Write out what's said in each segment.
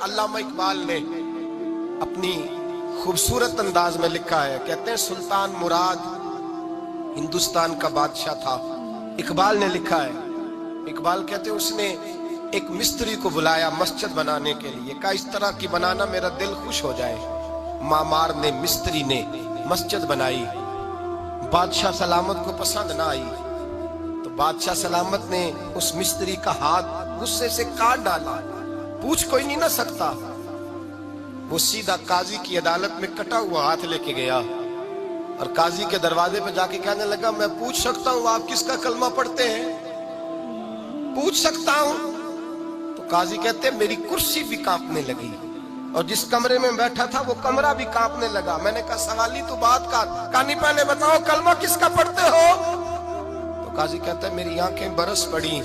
علامہ اقبال نے اپنی خوبصورت انداز میں لکھا ہے، کہتے ہیں سلطان مراد ہندوستان کا بادشاہ تھا۔ اقبال نے لکھا ہے، اقبال کہتے ہیں اس نے ایک مستری کو بلایا مسجد بنانے کے لیے، کہا اس طرح کی بنانا میرا دل خوش ہو جائے۔ معمار نے مستری نے مسجد بنائی، بادشاہ سلامت کو پسند نہ آئی تو بادشاہ سلامت نے اس مستری کا ہاتھ غصے سے کاٹ ڈالا، پوچھ کوئی نہیں نہ سکتا۔ وہ سیدھا قاضی کی عدالت میں کٹا ہوا ہاتھ لے کے گیا اور قاضی کے دروازے پہ جا کے کہنے لگا میں پوچھ سکتا ہوں آپ کس کا کلمہ پڑھتے ہیں؟ پوچھ سکتا ہوں؟ تو قاضی کہتے ہیں میری کرسی بھی کانپنے لگی اور جس کمرے میں بیٹھا تھا وہ کمرہ بھی کانپنے لگا۔ میں نے کہا سوالی تو بات کا کہانی پہلے بتاؤ کلمہ کس کا پڑھتے ہو؟ تو قاضی کہتا ہے میری آنکھیں برس پڑی۔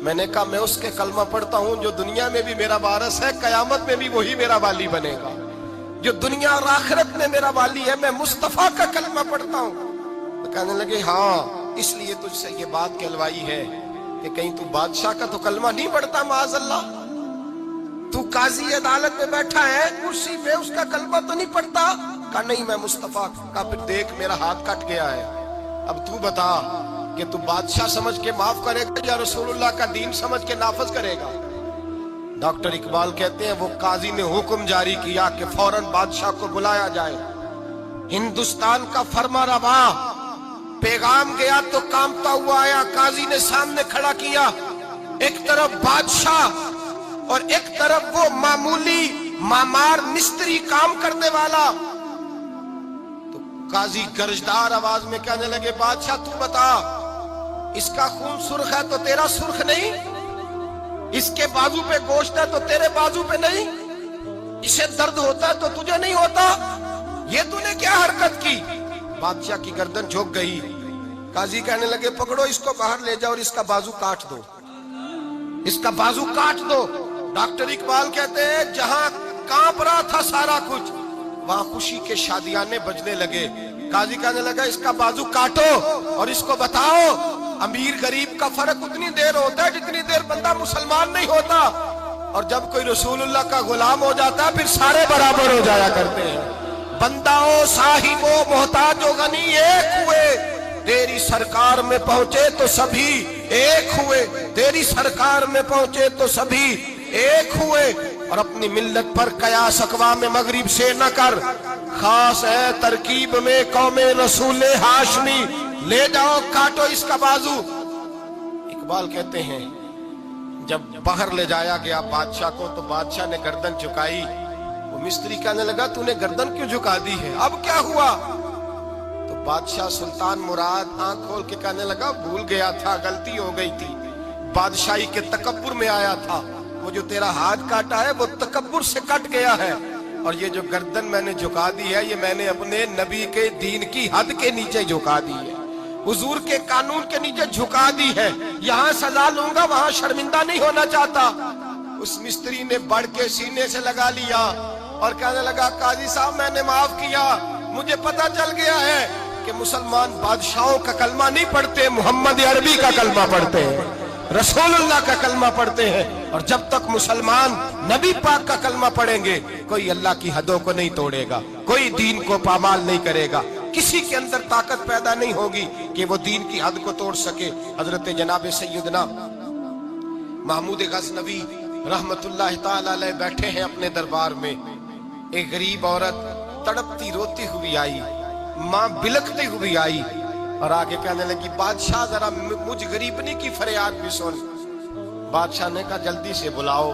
میں نے کہا میں اس کے کلمہ پڑھتا ہوں جو دنیا میں بھی میرا وارث ہے، قیامت میں بھی وہی میرا والی بنے گا۔ جو دنیا اور آخرت میں میرا والی ہے، میں مصطفیٰ کا کلمہ پڑھتا ہوں۔ تو کہنے لگے ہاں اس لیے تجھ سے یہ بات کہلوائی ہے کہ کہیں تو بادشاہ کا تو کلمہ نہیں پڑھتا، معاذ اللہ تو قاضی عدالت میں بیٹھا ہے کرسی پہ، اس کا کلمہ تو نہیں پڑھتا؟ کہا نہیں میں مصطفیٰ کا۔ پھر دیکھ میرا ہاتھ کٹ گیا ہے، اب تو بتا کہ تو بادشاہ سمجھ کے معاف کرے گا یا رسول اللہ کا دین سمجھ کے نافذ کرے گا؟ ڈاکٹر اقبال کہتے ہیں وہ قاضی نے حکم جاری کیا کہ فوراً بادشاہ کو بلایا جائے۔ ہندوستان کا فرما روا پیغام گیا تو کانپتا ہوا آیا، قاضی نے سامنے کھڑا کیا، ایک طرف بادشاہ اور ایک طرف وہ معمولی معمار مستری کام کرنے والا۔ تو قاضی گرجدار آواز میں کہنے لگے بادشاہ تو بتا اس کا خون سرخ ہے تو تیرا سرخ نہیں، اس کے بازو پہ گوشت ہے تو تیرے بازو پہ نہیں، اسے درد ہوتا ہے تو تجھے نہیں ہوتا، یہ تو نے کیا حرکت کی؟ بادشاہ کی گردن جھک گئی۔ قاضی کہنے لگے پکڑو اس کو باہر لے جاؤ اور اس کا بازو کاٹ دو، اس کا بازو کاٹ دو۔ ڈاکٹر اقبال کہتے ہیں جہاں کانپ رہا تھا سارا کچھ وہاں خوشی کے شادیانے بجنے لگے۔ قاضی کہنے لگا اس کا بازو کاٹو اور اس کو بتاؤ امیر غریب کا فرق اتنی دیر ہوتا ہے جتنی دیر بندہ مسلمان نہیں ہوتا، اور جب کوئی رسول اللہ کا غلام ہو جاتا ہے پھر سارے برابر ہو جایا کرتے ہیں۔ بنداؤ صاحب و محتاج و غنی ایک ہوئے، تیری سرکار میں پہنچے تو سبھی ایک ہوئے، تیری سرکار میں پہنچے تو سبھی ایک ہوئے۔ اور اپنی ملت پر قیاس اقوام مغرب سے نہ کر، خاص ہے ترکیب میں قوم رسول ہاشمی، لے جاؤ کاٹو اس کا بازو۔ اقبال کہتے ہیں جب باہر لے جایا گیا بادشاہ کو تو بادشاہ نے گردن جھکائی۔ وہ مستری کہنے لگا تو نے گردن کیوں جھکا دی ہے، اب کیا ہوا؟ تو بادشاہ سلطان مراد آنکھ کھول کے کہنے لگا بھول گیا تھا، غلطی ہو گئی تھی، بادشاہی کے تکبر میں آیا تھا، وہ جو تیرا ہاتھ کاٹا ہے وہ تکبر سے کٹ گیا ہے، اور یہ جو گردن میں نے جھکا دی ہے یہ میں نے اپنے نبی کے دین کی حد کے نیچے جھکا دی ہے، حضور کے قانون کے نیچے جھکا دی ہے، یہاں سزا لوں گا وہاں شرمندہ نہیں ہونا چاہتا۔ اس مستری نے بڑھ کے سینے سے لگا لیا اور کہنے لگا قاضی صاحب میں نے معاف کیا، مجھے پتا چل گیا ہے کہ مسلمان بادشاہوں کا کلمہ نہیں پڑھتے، محمد عربی کا کلمہ پڑھتے ہیں، رسول اللہ کا کلمہ پڑھتے ہیں، اور جب تک مسلمان نبی پاک کا کلمہ پڑھیں گے کوئی اللہ کی حدوں کو نہیں توڑے گا، کوئی دین کو پامال نہیں کرے گا، کسی کے اندر طاقت پیدا نہیں ہوگی کہ وہ دین کی حد کو توڑ سکے۔ حضرت جناب سیدنا محمود غزنوی رحمت اللہ تعالی علیہ بیٹھے ہیں اپنے دربار میں، ایک غریب عورت تڑپتی روتی ہوئی آئی، ماں بلکتی ہوئی آئی اور آگے کہنے لگی بادشاہ ذرا مجھ غریبنی کی فریاد بھی سن۔ بادشاہ نے کہا جلدی سے بلاؤ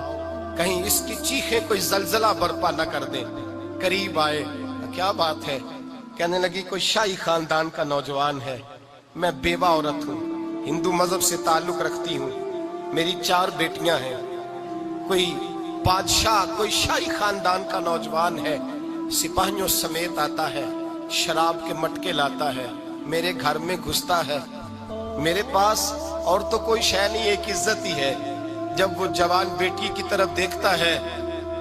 کہیں اس کی چیخیں کوئی زلزلہ برپا نہ کر دیں۔ قریب آئے، کیا بات ہے؟ کہنے لگی کوئی شاہی خاندان کا نوجوان ہے، میں بیوہ عورت ہوں، ہندو مذہب سے تعلق رکھتی ہوں، میری 4 بیٹیاں ہیں، کوئی بادشاہ کوئی شاہی خاندان کا نوجوان ہے، سپاہیوں سمیت آتا ہے، شراب کے مٹکے لاتا ہے، میرے گھر میں گھستا ہے، میرے پاس اور تو کوئی شے نہیں، ایک عزت ہی ہے۔ جب وہ جوان بیٹی کی طرف دیکھتا ہے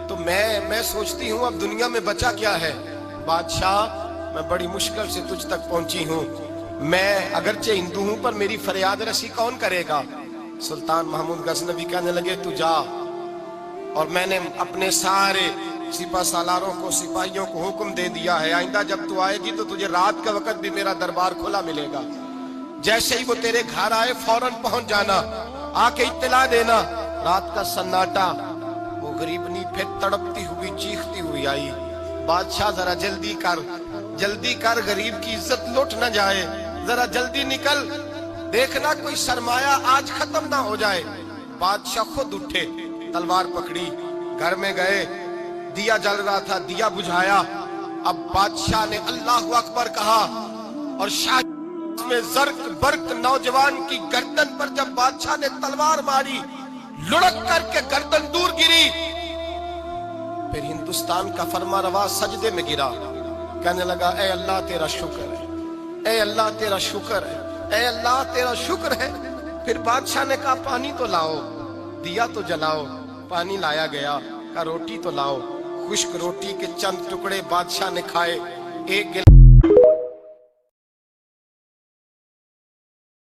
تو میں سوچتی ہوں اب دنیا میں بچا کیا ہے؟ بادشاہ میں بڑی مشکل سے تجھ تک پہنچی ہوں، میں اگرچہ ہندو ہوں پر میری فریاد رسی کون کرے گا؟ سلطان محمود غزنوی کہنے لگے تو جا اور میں نے اپنے سارے سپہ سالاروں کو سپاہیوں کو حکم دے دیا ہے آئندہ جب تو آئے گی تو تجھے رات کا وقت بھی میرا دربار کھلا ملے گا، جیسے ہی وہ تیرے گھر آئے فوراً پہنچ جانا، آ کے اطلاع دینا۔ رات کا سناٹا، وہ غریبنی پھر تڑپتی ہوئی چیختی ہوئی آئی، بادشاہ ذرا جلدی کر غریب کی عزت لوٹ نہ جائے، ذرا جلدی نکل، دیکھنا کوئی سرمایہ آج ختم نہ ہو جائے۔ بادشاہ خود اٹھے، تلوار پکڑی، گھر میں گئے، دیا جل رہا تھا، دیا بجھایا۔ اب بادشاہ نے اللہ اکبر کہا اور شاہ میں زرق برق نوجوان کی گردن پر جب بادشاہ نے تلوار ماری، لڑک کر کے گردن دور گری۔ پھر ہندوستان کا فرما روا سجدے میں گرا، کہنے لگا اے اللہ تیرا شکر ہے، اے اللہ تیرا شکر ہے، اے اللہ تیرا شکر ہے۔ پھر بادشاہ نے کہا پانی تو لاؤ، دیا تو جلاؤ، پانی لایا گیا، کہا روٹی تو لاؤ، خشک روٹی کے چند ٹکڑے بادشاہ نے کھائے، ایک گلاس